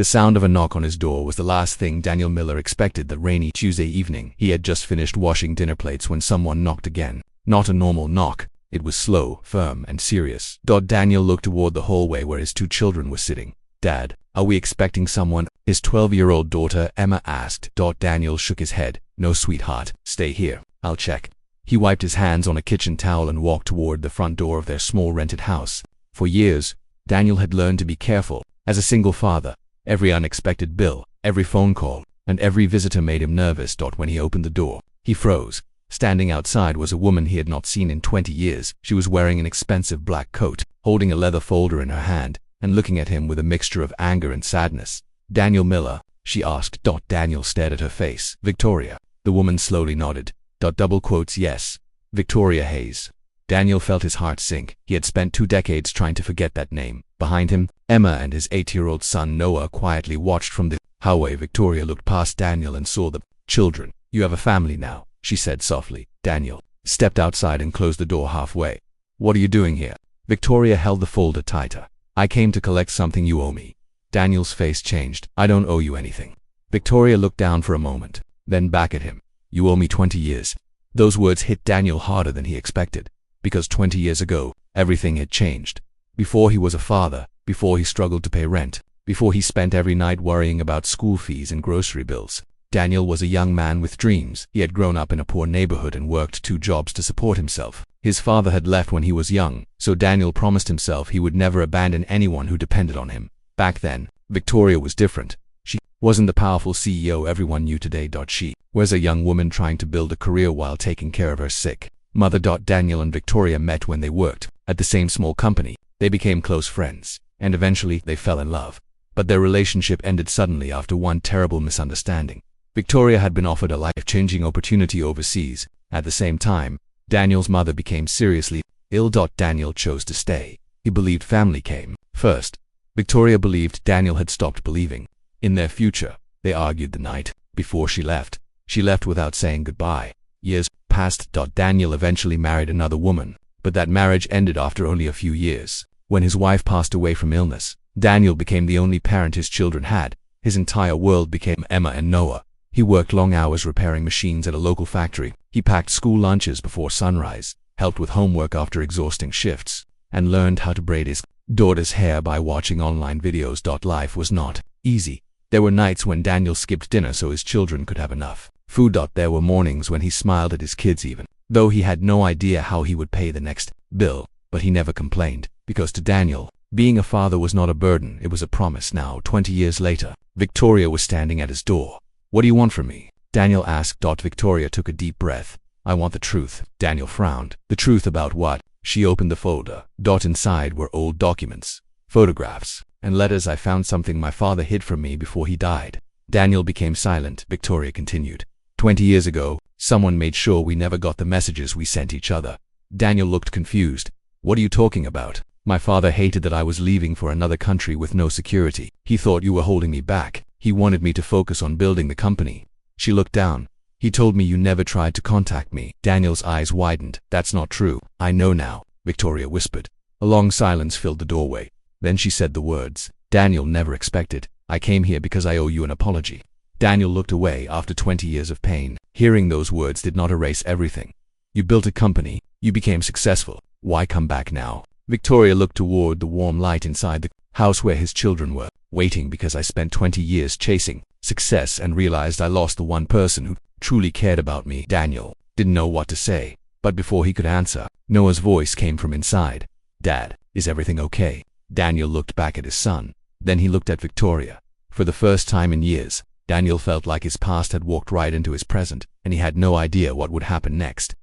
The sound of a knock on his door was the last thing Daniel Miller expected that rainy Tuesday evening. He had just finished washing dinner plates when someone knocked again. Not a normal knock. It was slow, firm, and serious. Daniel looked toward the hallway where his 2 children were sitting. "Dad, are we expecting someone?" his 12-year-old daughter, Emma, asked. Daniel shook his head. "No, sweetheart. Stay here. I'll check." He wiped his hands on a kitchen towel and walked toward the front door of their small rented house. For years, Daniel had learned to be careful. As a single father, every unexpected bill, every phone call, and every visitor made him nervous. When he opened the door, he froze. Standing outside was a woman he had not seen in 20 years. She was wearing an expensive black coat, holding a leather folder in her hand, and looking at him with a mixture of anger and sadness. "Daniel Miller?" she asked. Daniel stared at her face. "Victoria." The woman slowly nodded. "Yes. Victoria Hayes." Daniel felt his heart sink. He had spent 2 decades trying to forget that name. Behind him, Emma and his 8-year-old son Noah quietly watched from the hallway. Victoria looked past Daniel and saw the children. "You have a family now," she said softly. Daniel stepped outside and closed the door halfway. "What are you doing here?" Victoria held the folder tighter. "I came to collect something you owe me." Daniel's face changed. "I don't owe you anything." Victoria looked down for a moment, then back at him. "You owe me 20 years. Those words hit Daniel harder than he expected. Because 20 years ago, everything had changed. Before he was a father, before he struggled to pay rent, before he spent every night worrying about school fees and grocery bills, Daniel was a young man with dreams. He had grown up in a poor neighborhood and worked 2 jobs to support himself. His father had left when he was young, so Daniel promised himself he would never abandon anyone who depended on him. Back then, Victoria was different. She wasn't the powerful CEO everyone knew today. She was a young woman trying to build a career while taking care of her sick mother. Daniel and Victoria met when they worked at the same small company. They became close friends, and eventually they fell in love. But their relationship ended suddenly after one terrible misunderstanding. Victoria had been offered a life-changing opportunity overseas. At the same time, Daniel's mother became seriously ill. Daniel chose to stay. He believed family came first. Victoria believed Daniel had stopped believing in their future. They argued the night before she left. She left without saying goodbye. Years passed. Daniel eventually married another woman, but that marriage ended after only a few years. When his wife passed away from illness, Daniel became the only parent his children had. His entire world became Emma and Noah. He worked long hours repairing machines at a local factory. He packed school lunches before sunrise, helped with homework after exhausting shifts, and learned how to braid his daughter's hair by watching online videos. Life was not easy. There were nights when Daniel skipped dinner so his children could have enough food. There were mornings when he smiled at his kids even though he had no idea how he would pay the next bill. But he never complained, because to Daniel, being a father was not a burden, it was a promise. Now, 20 years later, Victoria was standing at his door. "What do you want from me?" Daniel asked. Victoria took a deep breath. "I want the truth." Daniel frowned. "The truth about what?" She opened the folder. Inside were old documents, photographs, and letters. "I found something my father hid from me before he died." Daniel became silent. Victoria continued. 20 years ago, someone made sure we never got the messages we sent each other." Daniel looked confused. "What are you talking about?" "My father hated that I was leaving for another country with no security. He thought you were holding me back. He wanted me to focus on building the company." She looked down. "He told me you never tried to contact me." Daniel's eyes widened. "That's not true." "I know now," Victoria whispered. A long silence filled the doorway. Then she said the words Daniel never expected. "I came here because I owe you an apology." Daniel looked away after 20 years of pain. Hearing those words did not erase everything. "You built a company. You became successful. Why come back now?" Victoria looked toward the warm light inside the house where his children were waiting. "Because I spent 20 years chasing success and realized I lost the one person who truly cared about me." Daniel didn't know what to say, but before he could answer, Noah's voice came from inside. "Dad, is everything okay?" Daniel looked back at his son. Then he looked at Victoria. For the first time in years, Daniel felt like his past had walked right into his present, and he had no idea what would happen next.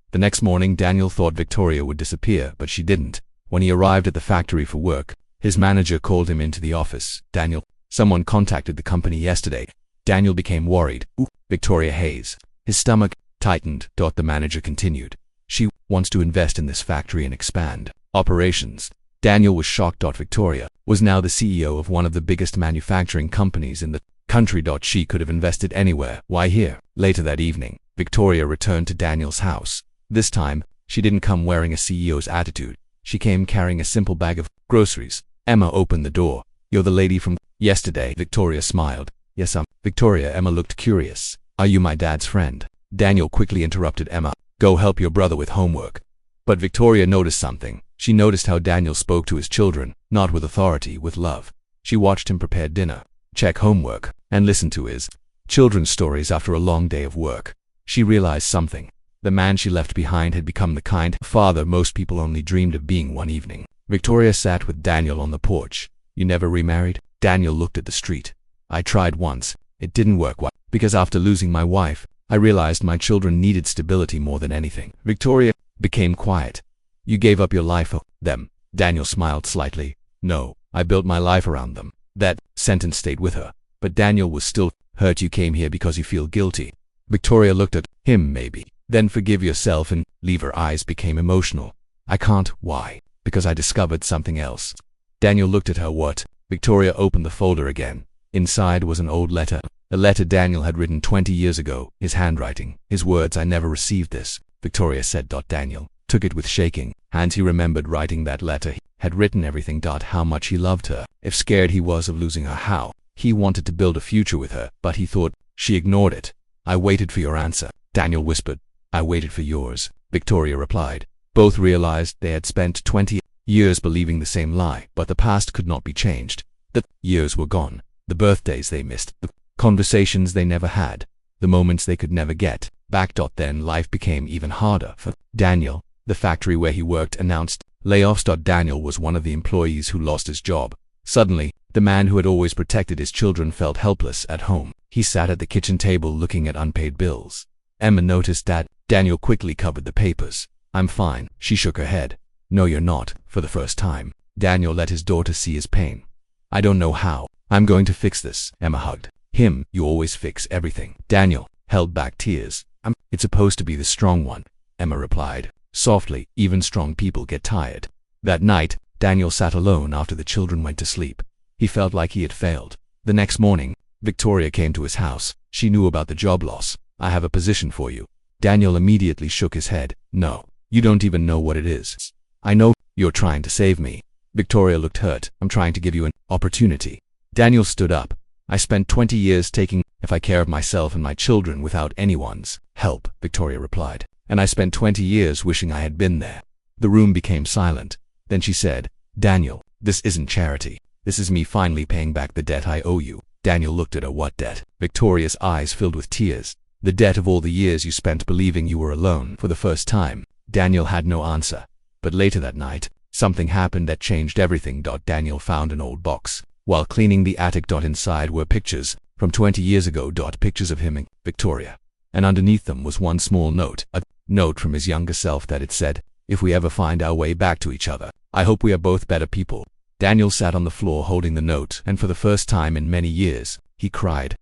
The next morning, Daniel thought Victoria would disappear, but she didn't. When he arrived at the factory for work, his manager called him into the office. "Daniel, someone contacted the company yesterday." Daniel became worried. "Ooh, Victoria Hayes." His stomach tightened. The manager continued. "She wants to invest in this factory and expand operations." Daniel was shocked. Victoria was now the CEO of one of the biggest manufacturing companies in the country. She could have invested anywhere. Why here? Later that evening, Victoria returned to Daniel's house. This time, she didn't come wearing a CEO's attitude. She came carrying a simple bag of groceries. Emma opened the door. "You're the lady from Yesterday, Victoria smiled. Yes, Victoria. Emma looked curious. Are you my dad's friend? Daniel quickly interrupted Emma. Go help your brother with homework. But Victoria noticed something. She noticed how Daniel spoke to his children, not with authority, with love. She watched him prepare dinner, check homework, and listen to his children's stories after a long day of work. She realized something. The man she left behind had become the kind father most people only dreamed of being one evening. Victoria sat with Daniel on the porch. You never remarried? Daniel looked at the street. I tried once. It didn't work well, because after losing my wife, I realized my children needed stability more than anything. Victoria became quiet. You gave up your life for them. Daniel smiled slightly. No, I built my life around them. That sentence stayed with her. But Daniel was still hurt. You came here because you feel guilty. Victoria looked at him. Maybe. Then forgive yourself and leave. Her eyes became emotional. I can't. Why? Because I discovered something else. Daniel looked at her. What? Victoria opened the folder again. Inside was an old letter. A letter Daniel had written 20 years ago. His handwriting. His words. I never received this. Victoria said. Daniel took it with shaking hands. He remembered writing that letter. He had written everything. How much he loved her. If scared he was of losing her. How he wanted to build a future with her. But he thought she ignored it. I waited for your answer. Daniel whispered. I waited for yours. Victoria replied. Both realized they had spent 20 years believing the same lie. But the past could not be changed. The years were gone. The birthdays they missed. The conversations they never had. The moments they could never get back. Then life became even harder for Daniel. The factory where he worked announced layoffs. Daniel was one of the employees who lost his job. Suddenly, the man who had always protected his children felt helpless at home. He sat at the kitchen table looking at unpaid bills. Emma noticed that. Daniel quickly covered the papers. I'm fine. She shook her head. No, you're not. For the first time, Daniel let his daughter see his pain. I don't know how. I'm going to fix this. Emma hugged him. You always fix everything. Daniel held back tears. It's supposed to be the strong one, Emma replied softly. Even strong people get tired. That night, Daniel sat alone after the children went to sleep. He felt like he had failed. The next morning, Victoria came to his house. She knew about the job loss. I have a position for you. Daniel immediately shook his head. No, you don't even know what it is. I know you're trying to save me. Victoria looked hurt. I'm trying to give you an opportunity. Daniel stood up. I spent 20 years taking care of myself and my children without anyone's help, Victoria replied. And I spent 20 years wishing I had been there. The room became silent. Then she said, Daniel, this isn't charity. This is me finally paying back the debt I owe you. Daniel looked at her. What debt? Victoria's eyes filled with tears. The debt of all the years you spent believing you were alone. For the first time, Daniel had no answer. But later that night, something happened that changed everything. Daniel found an old box while cleaning the attic. Inside were pictures from 20 years ago. Pictures of him and Victoria. And underneath them was one small note, a note from his younger self that it said, if we ever find our way back to each other, I hope we are both better people. Daniel sat on the floor holding the note, and for the first time in many years, he cried.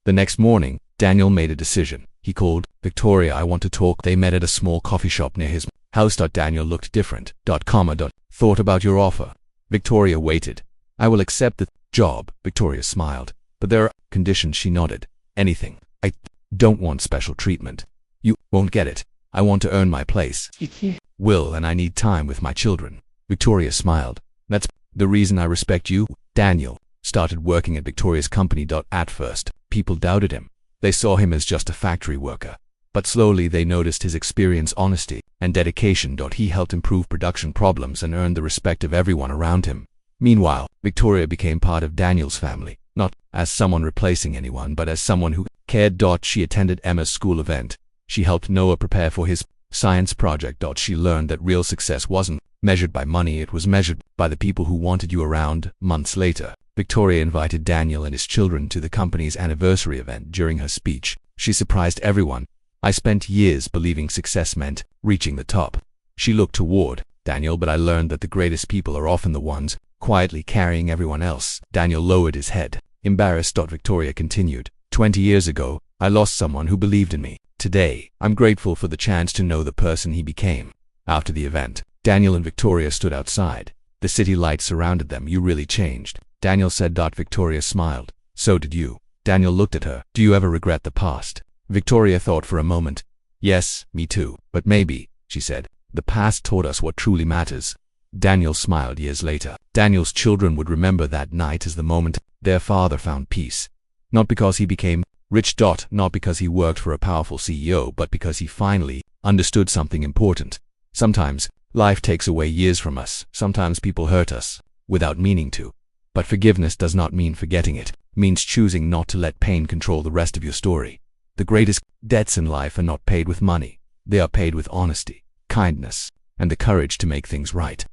The next morning, Daniel made a decision. He called Victoria. I want to talk. They met at a small coffee shop near his house. Daniel looked different. Thought about your offer. Victoria waited. I will accept the job. Victoria smiled. But there are conditions. She nodded. Anything. I don't want special treatment. You won't get it. I want to earn my place. Will, and I need time with my children. Victoria smiled. That's the reason I respect you. Daniel started working at Victoria's company. At first, people doubted him. They saw him as just a factory worker. But slowly they noticed his experience, honesty, and dedication. He helped improve production problems and earned the respect of everyone around him. Meanwhile, Victoria became part of Daniel's family, not as someone replacing anyone, but as someone who cared. She attended Emma's school event. She helped Noah prepare for his science project. She learned that real success wasn't measured by money, it was measured by the people who wanted you around. Months later, Victoria invited Daniel and his children to the company's anniversary event. During her speech, she surprised everyone. I spent years believing success meant reaching the top. She looked toward Daniel, but I learned that the greatest people are often the ones quietly carrying everyone else. Daniel lowered his head, embarrassed. Victoria continued. 20 years ago, I lost someone who believed in me. Today, I'm grateful for the chance to know the person he became. After the event, Daniel and Victoria stood outside. The city lights surrounded them. You really changed, Daniel said. Victoria smiled. So did you. Daniel looked at her. Do you ever regret the past? Victoria thought for a moment. Yes, me too. But maybe, she said, the past taught us what truly matters. Daniel smiled years later. Daniel's children would remember that night as the moment their father found peace. Not because he became rich. Not because he worked for a powerful CEO, but because he finally understood something important. Sometimes life takes away years from us. Sometimes people hurt us without meaning to. But forgiveness does not mean forgetting it. It means choosing not to let pain control the rest of your story. The greatest debts in life are not paid with money. They are paid with honesty, kindness, and the courage to make things right.